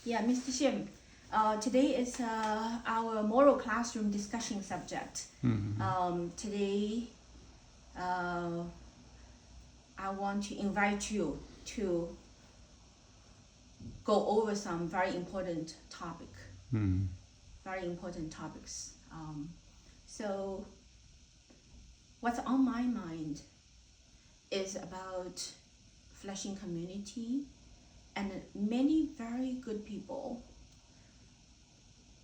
Yeah, Mr. Shim, today is our moral classroom discussion subject. Today, I want to invite you to go over some very important very important topics. So, what's on my mind is about Flushing community and many very good people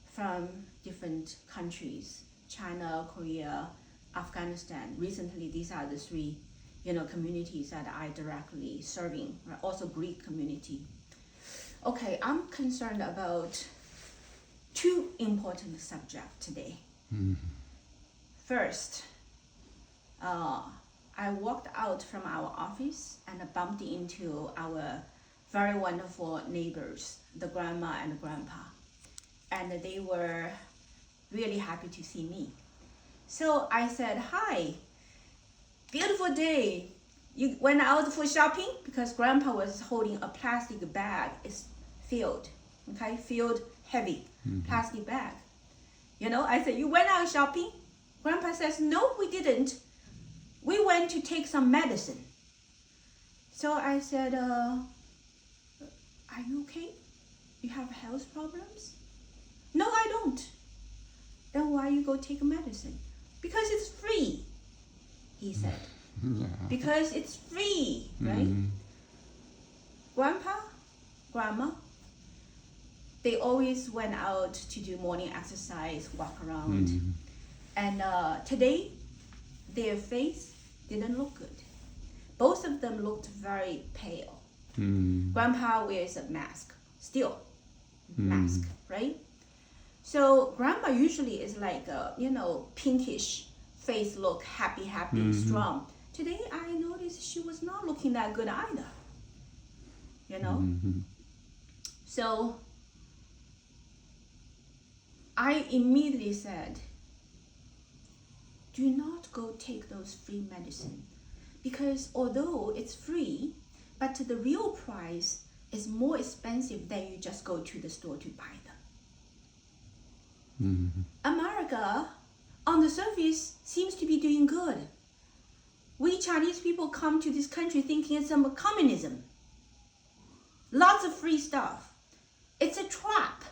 from different countries, China, Korea, Afghanistan. Recently, these are the three, communities that I directly serving, right? Also Greek community. Okay, I'm concerned about two important subjects today. First, I walked out from our office and bumped into our very wonderful neighbors, the grandma and the grandpa. And they were really happy to see me. So I said, hi, beautiful day. You went out for shopping? Because grandpa was holding a plastic bag. It's filled, filled heavy plastic bag. I said, you went out shopping? Grandpa says, no, we didn't. We went to take some medicine. So I said, are you okay? You have health problems? No, I don't. Then why you go take medicine? Because it's free, he said. Because it's free, right? Grandpa, grandma, they always went out to do morning exercise, walk around. And today, their face didn't look good. Both of them looked very pale. Grandpa wears a mask, still mask, right? So grandma usually is like a, pinkish face look, happy, strong. Today I noticed she was not looking that good either, So I immediately said, do not go take those free medicine, because although it's free, but the real price is more expensive than you just go to the store to buy them. America, on the surface, seems to be doing good. We Chinese people come to this country thinking it's some communism. Lots of free stuff. It's a trap.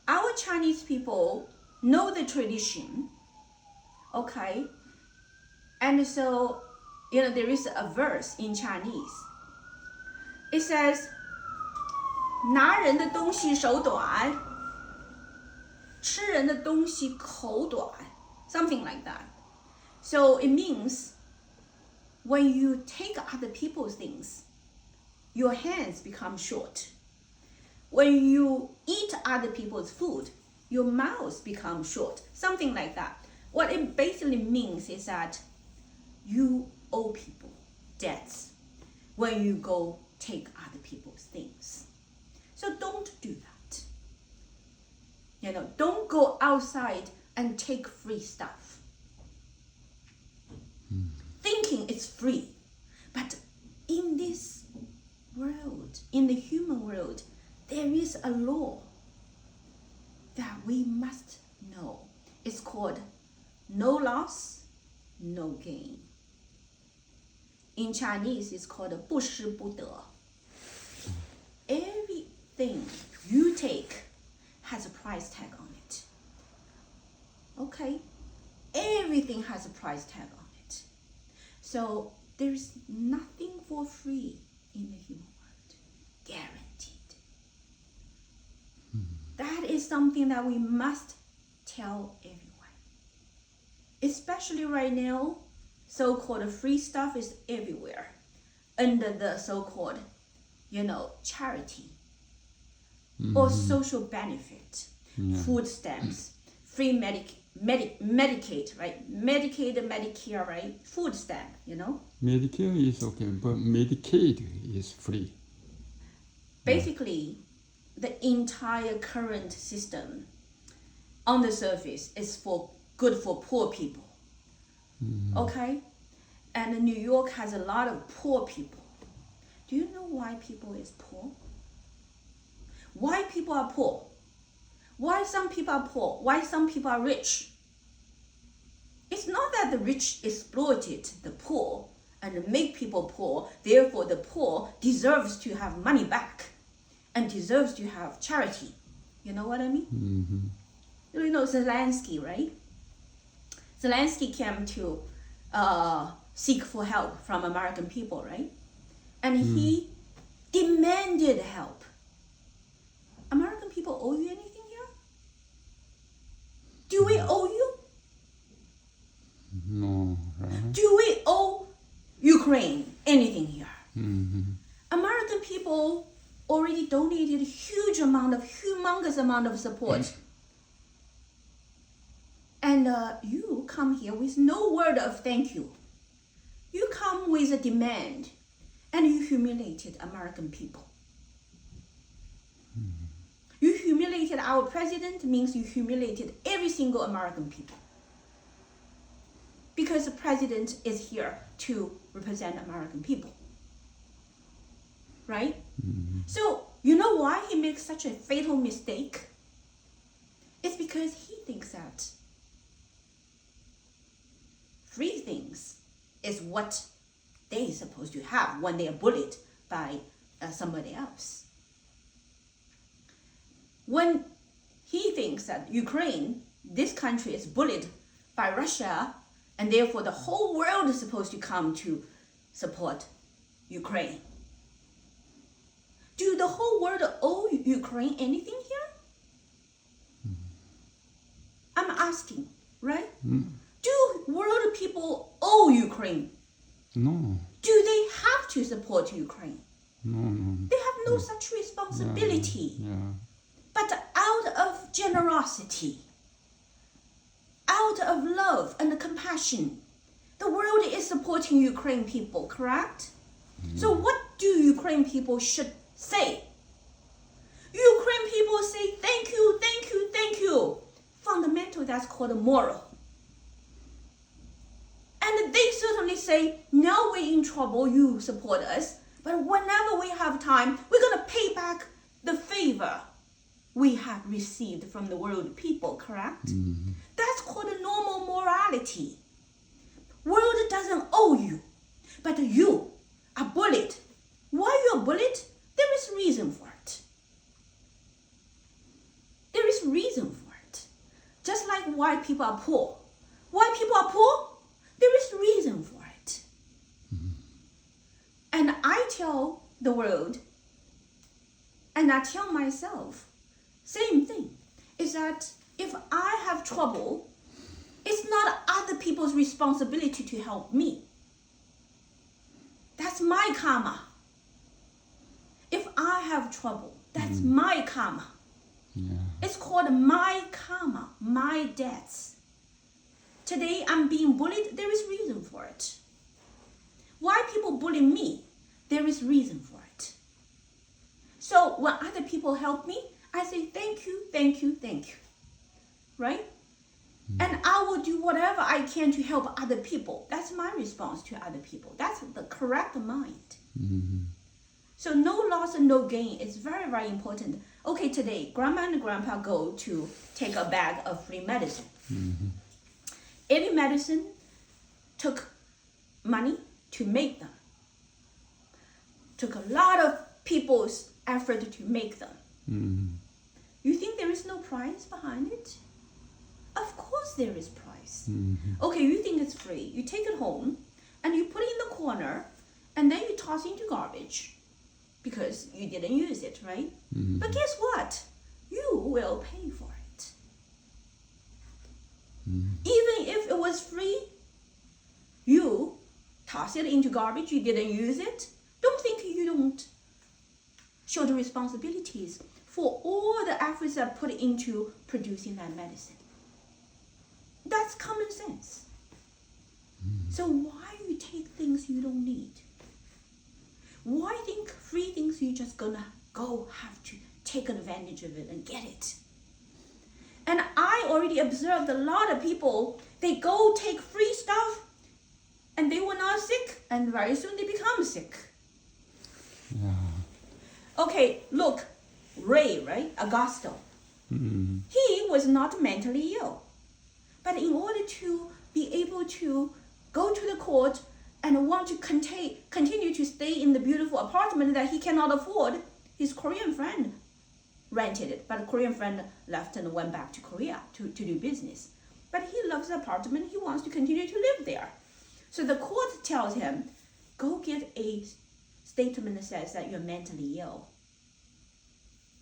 Our Chinese people know the tradition, okay? And so, there is a verse in Chinese. It says, 拿人的东西手短，吃人的东西口短, something like that. So it means when you take other people's things, your hands become short. When you eat other people's food, your mouth becomes short, something like that. What it basically means is that you owe people debts when you go take other people's things. So don't do that. Don't go outside and take free stuff. Thinking it's free. But in this world, in the human world, there is a law that we must know. It's called no loss, no gain. In Chinese, it's called 不失不得. Everything you take has a price tag on it. Okay? Everything has a price tag on it. So there's nothing for free in the human world. Guaranteed. That is something that we must tell everyone. Especially right now, so-called free stuff is everywhere under the so-called, charity or social benefit, food stamps, free Medicaid, right? Medicaid, Medicare, right? Food stamp, Medicare is okay, but Medicaid is free. Basically, the entire current system on the surface is good for poor people. Okay? And New York has a lot of poor people. Do you know why people is poor? Why people are poor? Why some people are poor? Why some people are rich? It's not that the rich exploited the poor and make people poor, therefore the poor deserves to have money back and deserves to have charity. You know what I mean? Mm-hmm. You know Zelensky, right? Zelensky came to seek for help from American people, right? And he demanded help. American people owe you anything here? Do we owe you? No, right? Do we owe Ukraine anything here? Mm-hmm. American people already donated humongous amount of support. And you come here with no word of thank you. You come with a demand and you humiliated American people. You humiliated our president means you humiliated every single American people. Because the president is here to represent American people. Right? Mm-hmm. So, you know why he makes such a fatal mistake? It's because he thinks that free things is what they're supposed to have when they are bullied by somebody else. When he thinks that Ukraine, this country, is bullied by Russia, and therefore the whole world is supposed to come to support Ukraine. Do the whole world owe Ukraine anything here? I'm asking, right? Do world people owe Ukraine? No. Do they have to support Ukraine? No. They have no such responsibility. Yeah. But out of generosity, out of love and compassion, the world is supporting Ukraine people, correct? So what do Ukraine people should say? Ukraine people say thank you, thank you, thank you. Fundamental, that's called moral. And they certainly say, now we're in trouble, you support us. But whenever we have time, we're going to pay back the favor we have received from the world people, correct? Mm-hmm. That's called a normal morality. World doesn't owe you, but you are bullied. Why you are bullied? There is reason for it. There is reason for it. Just like why people are poor. Why people are poor? There is reason for it. And I tell the world, and I tell myself, same thing, is that if I have trouble, it's not other people's responsibility to help me. That's my karma. If I have trouble, that's my karma. Yeah. It's called my karma, my debts. Today I'm being bullied, there is reason for it. Why people bully me? There is reason for it. So when other people help me, I say thank you, thank you, thank you. Right? And I will do whatever I can to help other people. That's my response to other people. That's the correct mind. Mm-hmm. So no loss and no gain is very, very important. Okay, today, grandma and grandpa go to take a bag of free medicine. Mm-hmm. Every medicine took money to make them. Took a lot of people's effort to make them. Mm-hmm. You think there is no price behind it? Of course there is price. Mm-hmm. Okay, you think it's free. You take it home and you put it in the corner and then you toss it into garbage because you didn't use it, right? Mm-hmm. But guess what? You will pay for it. Mm-hmm. Even if it was free, you toss it into garbage, you didn't use it. Don't think you don't show the responsibilities for all the efforts that put into producing that medicine. That's common sense. So why you take things you don't need? Why think free things you just gonna go have to take advantage of it and get it? And I already observed a lot of people, they go take free stuff and they were not sick and very soon they become sick. Okay, look, Ray, right? Augusto. He was not mentally ill. But in order to be able to go to the court and want to continue to stay in the beautiful apartment that he cannot afford, his Korean friend rented it. But the Korean friend left and went back to Korea to do business. But he loves the apartment. He wants to continue to live there. So the court tells him, go get a statement that says that you're mentally ill.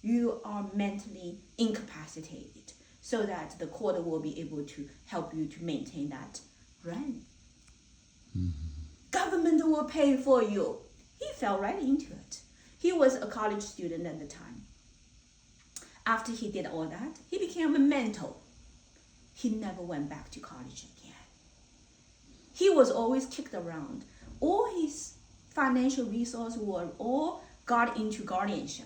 You are mentally incapacitated, so that the court will be able to help you to maintain that rent. Government will pay for you. He fell right into it. He was a college student at the time. After he did all that, he became a mental. He never went back to college again. He was always kicked around. All his financial resources were all got into guardianship.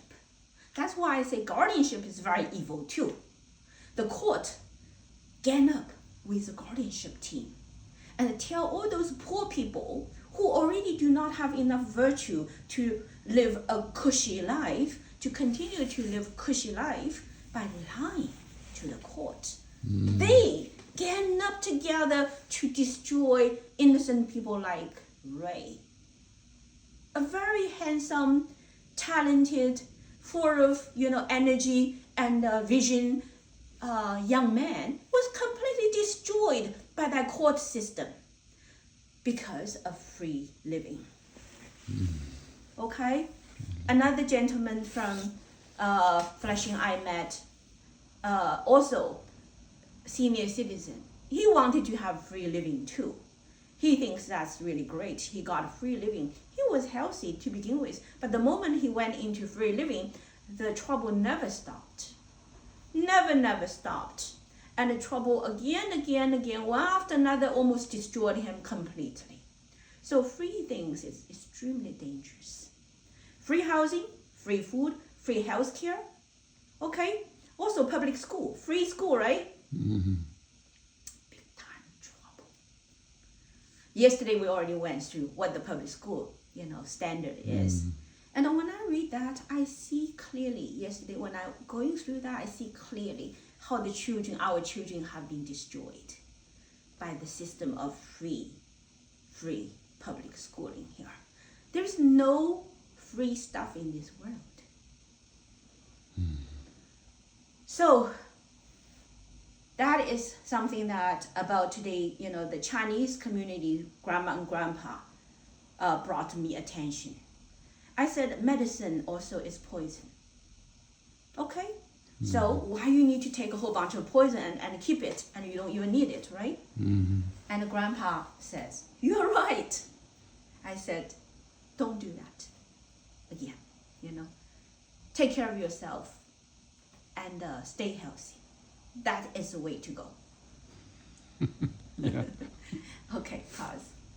That's why I say guardianship is very evil too. The court gang up with the guardianship team and tell all those poor people who already do not have enough virtue to live a cushy life, to continue to live cushy life by lying to the court. They gang up together to destroy innocent people like Ray. A very handsome, talented, full of energy and vision young man was completely destroyed by that court system because of free living. Okay? Another gentleman from Flushing I met, also senior citizen. He wanted to have free living too. He thinks that's really great. He got free living. He was healthy to begin with, but the moment he went into free living, the trouble never stopped. Never stopped. And the trouble again, one after another almost destroyed him completely. So free things is extremely dangerous. Free housing, free food, free healthcare. Okay? Also public school, free school, right? Big time trouble. Yesterday we already went through what the public school, standard is. And when I read that, I see clearly, yesterday when I'm going through that, I see clearly how our children have been destroyed by the system of free public schooling here. There's no free stuff in this world. So that is something that about today, the Chinese community, grandma and grandpa, brought me attention. I said medicine also is poison. Okay? So why you need to take a whole bunch of poison and keep it and you don't even need it, right? And the grandpa says, you're right. I said, don't do that again, Take care of yourself and stay healthy. That is the way to go. Yeah. Okay, pause.